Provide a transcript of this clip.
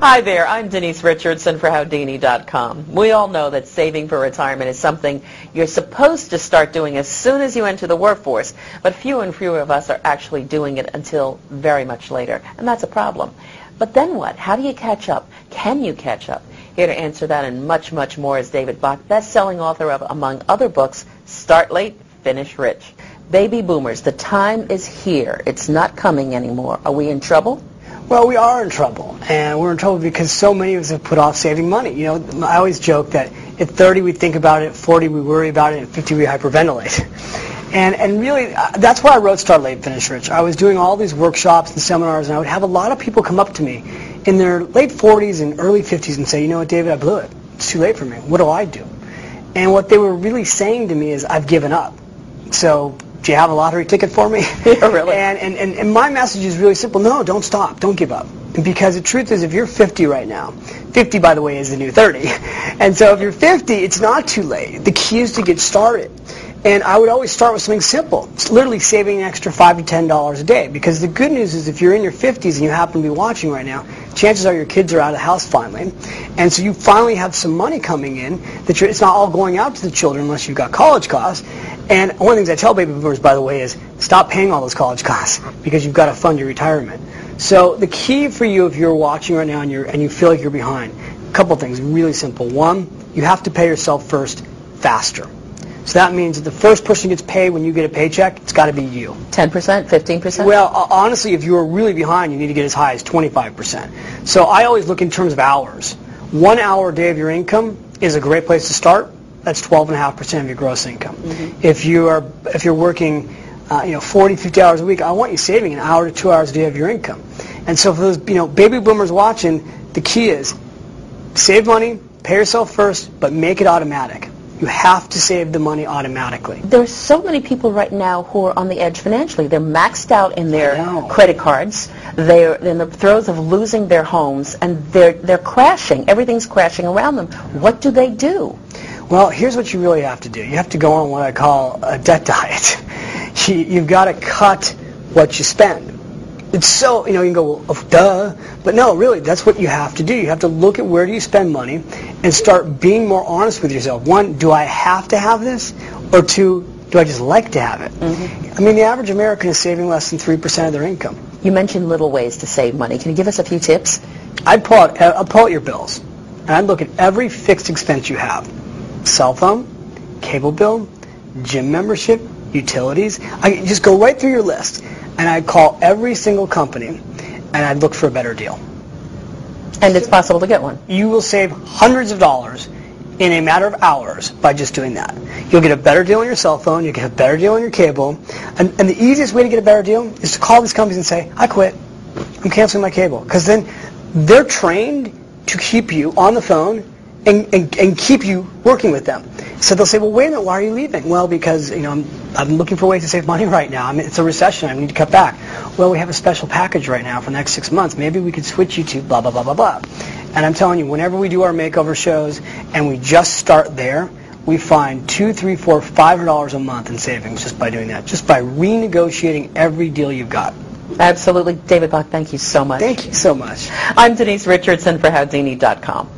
Hi there, I'm Denise Richardson for Howdini.com. We all know that saving for retirement is something you're supposed to start doing as soon as you enter the workforce, but fewer and fewer of us are actually doing it until very much later, and that's a problem. But then what? How do you catch up? Can you catch up? Here to answer that and much, much more is David Bach, best-selling author of, among other books, Start Late, Finish Rich. Baby boomers, the time is here. It's not coming anymore. Are we in trouble? Well, we are in trouble, and we're in trouble because so many of us have put off saving money. You know, I always joke that at 30 we think about it, at 40 we worry about it, at 50 we hyperventilate. And really, that's why I wrote Start Late, Finish Rich. I was doing all these workshops and seminars, and I would have a lot of people come up to me in their late 40s and early 50s and say, you know what, David, I blew it. It's too late for me. What do I do? And what they were really saying to me is, I've given up. So, do you have a lottery ticket for me? Yeah, really? And my message is really simple. No, don't stop. Don't give up. Because the truth is, if you're 50 right now, 50, by the way, is the new 30. And so if you're 50, it's not too late. The key is to get started. And I would always start with something simple. It's literally saving an extra $5 to $10 a day. Because the good news is if you're in your 50s and you happen to be watching right now, chances are your kids are out of the house finally. And so you finally have some money coming in. It's not all going out to the children unless you've got college costs. And one of the things I tell baby boomers, by the way, is stop paying all those college costs because you've got to fund your retirement. So the key for you, if you're watching right now and you feel like you're behind, a couple things, really simple. One, you have to pay yourself first faster. So that means that the first person who gets paid when you get a paycheck, it's got to be you. 10%, 15%? Well, honestly, if you're really behind, you need to get as high as 25%. So I always look in terms of hours. 1 hour a day of your income is a great place to start. That's 12.5% of your gross income. Mm-hmm. If you're working 40, 50 hours a week, I want you saving an hour to 2 hours a day of your income. And so for those baby boomers watching, the key is save money, pay yourself first, but make it automatic. You have to save the money automatically. There's so many people right now who are on the edge financially. They're maxed out in their credit cards. They're in the throes of losing their homes, and they're crashing. Everything's crashing around them. What do they do? Well, here's what you really have to do. You have to go on what I call a debt diet. You've got to cut what you spend. It's so, you can go, well, duh. But no, really, that's what you have to do. You have to look at where do you spend money and start being more honest with yourself. One, do I have to have this? Or two, do I just like to have it? Mm-hmm. I mean, the average American is saving less than 3% of their income. You mentioned little ways to save money. Can you give us a few tips? I'll pull out your bills, and I'd look at every fixed expense you have. Cell phone, cable bill, gym membership, utilities. I just go right through your list, and I'd call every single company, and I'd look for a better deal. And it's possible to get one. You will save hundreds of dollars in a matter of hours by just doing that. You'll get a better deal on your cell phone, you'll get a better deal on your cable, and the easiest way to get a better deal is to call these companies and say, I quit, I'm canceling my cable. Because then they're trained to keep you on the phone and keep you working with them. So they'll say, well, wait a minute, why are you leaving? Well, because I'm looking for ways to save money right now. I mean, it's a recession. I need to cut back. Well, we have a special package right now for the next 6 months. Maybe we could switch you to blah, blah, blah, blah, blah. And I'm telling you, whenever we do our makeover shows and we just start there, we find $200, $300, $400, $500 a month in savings just by doing that, just by renegotiating every deal you've got. Absolutely. David Bach, thank you so much. Thank you so much. I'm Denise Richardson for Howdini.com.